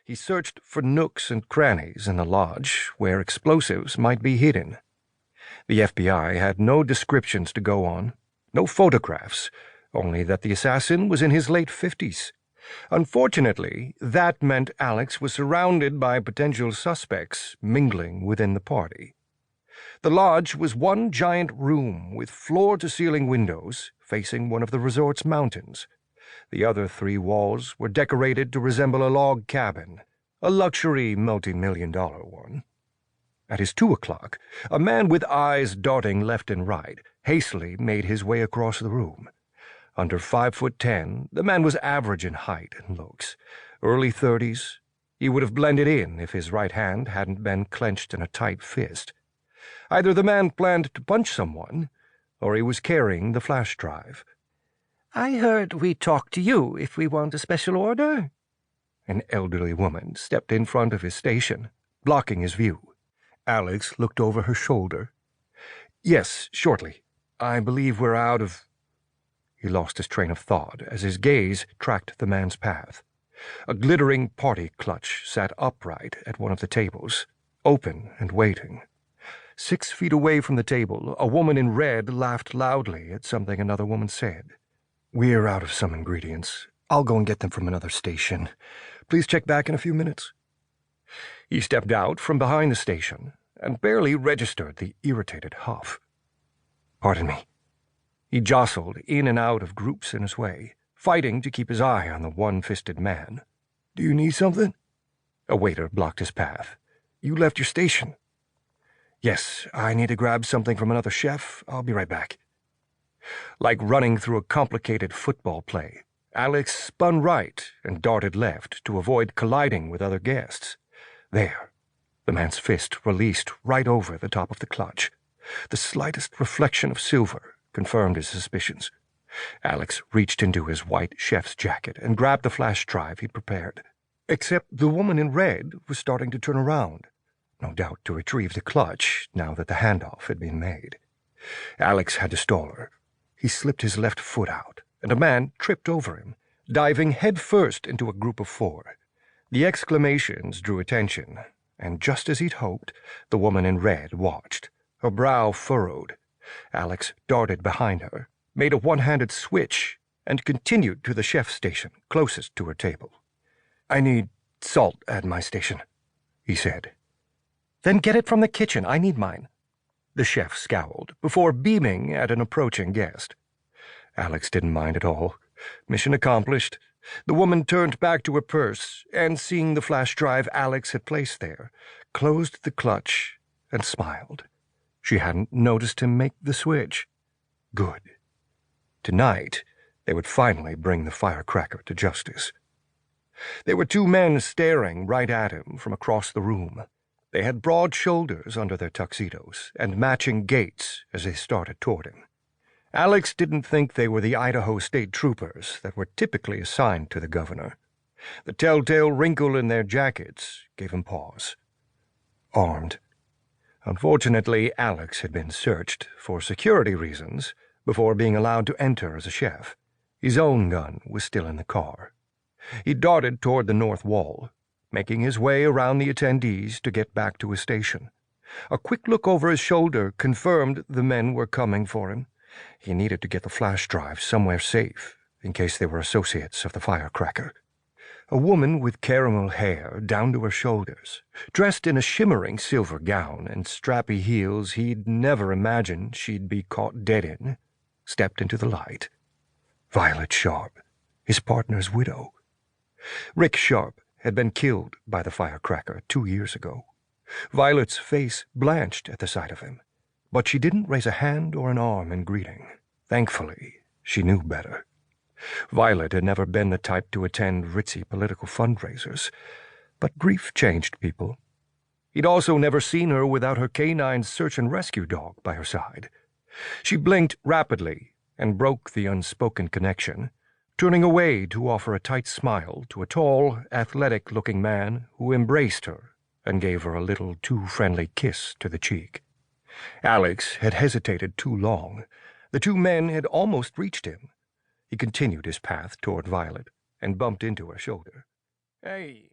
He searched for nooks and crannies in the lodge where explosives might be hidden. The FBI had no descriptions to go on, no photographs, only that the assassin was in his late 50s. Unfortunately, that meant Alex was surrounded by potential suspects mingling within the party. The lodge was one giant room with floor-to-ceiling windows facing one of the resort's mountains. The other 3 walls were decorated to resemble a log cabin, a luxury multi-million-dollar one. At his 2 o'clock, a man with eyes darting left and right hastily made his way across the room. Under 5'10", the man was average in height and looks. Early 30s, he would have blended in if his right hand hadn't been clenched in a tight fist. Either the man planned to punch someone, or he was carrying the flash drive. "I heard we talk to you if we want a special order." An elderly woman stepped in front of his station, blocking his view. Alex looked over her shoulder. "Yes, shortly. I believe we're out of—" He lost his train of thought as his gaze tracked the man's path. A glittering party clutch sat upright at one of the tables, open and waiting. 6 feet away from the table, a woman in red laughed loudly at something another woman said. "We're out of some ingredients. I'll go and get them from another station. Please check back in a few minutes." He stepped out from behind the station and barely registered the irritated huff. "Pardon me." He jostled in and out of groups in his way, fighting to keep his eye on the one-fisted man. "Do you need something?" A waiter blocked his path. "You left your station." "Yes, I need to grab something from another chef. I'll be right back." Like running through a complicated football play, Alex spun right and darted left to avoid colliding with other guests. There, the man's fist released right over the top of the clutch. The slightest reflection of silver confirmed his suspicions. Alex reached into his white chef's jacket and grabbed the flash drive he'd prepared. Except the woman in red was starting to turn around, no doubt to retrieve the clutch now that the handoff had been made. Alex had to stall her. He slipped his left foot out, and a man tripped over him, diving headfirst into a group of 4. The exclamations drew attention, and just as he'd hoped, the woman in red watched, her brow furrowed. Alex darted behind her, made a one-handed switch, and continued to the chef's station closest to her table. "I need salt at my station," he said. "Then get it from the kitchen. I need mine." The chef scowled before beaming at an approaching guest. Alex didn't mind at all. Mission accomplished. The woman turned back to her purse and, seeing the flash drive Alex had placed there, closed the clutch and smiled. She hadn't noticed him make the switch. Good. Tonight, they would finally bring the firecracker to justice. There were 2 men staring right at him from across the room. They had broad shoulders under their tuxedos and matching gaits as they started toward him. Alex didn't think they were the Idaho State Troopers that were typically assigned to the governor. The telltale wrinkle in their jackets gave him pause. Armed. Unfortunately, Alex had been searched for security reasons before being allowed to enter as a chef. His own gun was still in the car. He darted toward the north wall, making his way around the attendees to get back to his station. A quick look over his shoulder confirmed the men were coming for him. He needed to get the flash drive somewhere safe, in case they were associates of the firecracker. A woman with caramel hair down to her shoulders, dressed in a shimmering silver gown and strappy heels he'd never imagined she'd be caught dead in, stepped into the light. Violet Sharp, his partner's widow. Rick Sharp had been killed by the firecracker 2 years ago. Violet's face blanched at the sight of him, but she didn't raise a hand or an arm in greeting. Thankfully, she knew better. Violet had never been the type to attend ritzy political fundraisers, but grief changed people. He'd also never seen her without her canine search and rescue dog by her side. She blinked rapidly and broke the unspoken connection, turning away to offer a tight smile to a tall, athletic-looking man who embraced her and gave her a little too friendly kiss to the cheek. Alex had hesitated too long. The 2 men had almost reached him. He continued his path toward Violet and bumped into her shoulder. "Hey,